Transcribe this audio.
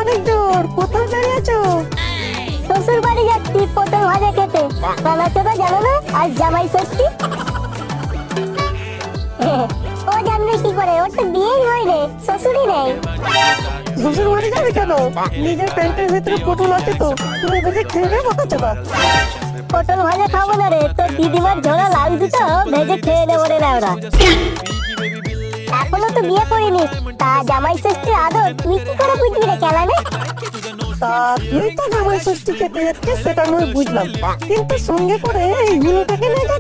অনেক দূর, কোথায় দাঁড়িয়ে আছো? শ্বশুর বাড়ি যাচ্ছি পটল ভাজা খেতে। বানাতে জানো না, আজ জামাই ষষ্ঠী। ও জানবে কি করে, ওর তো বিয়েই হয়নি, শ্বশুরই নেই। শ্বশুর বাড়ি যাবে কেন? নিজের প্যান্টের ভিতরে পটল আছে তো, তুলে ভেজে খেয়ে মাথা চাপা। পটল ভাজা খাবো না রে, তোর দিদিমার ঝোড়া লাউ দুটো ভেজে খেয়ে নেবো রে ওরা। এখনো তো বিয়ে করিনি, তা জামাই ষষ্ঠীর আদর তুই কি করে বুঝবি রে কেলানে? তা তুই তো জামাই ষষ্ঠী খেতে যাচ্ছিস সেটা আমি বুঝলাম, কিন্তু সঙ্গে করে এই হুলোটাকে নিয়ে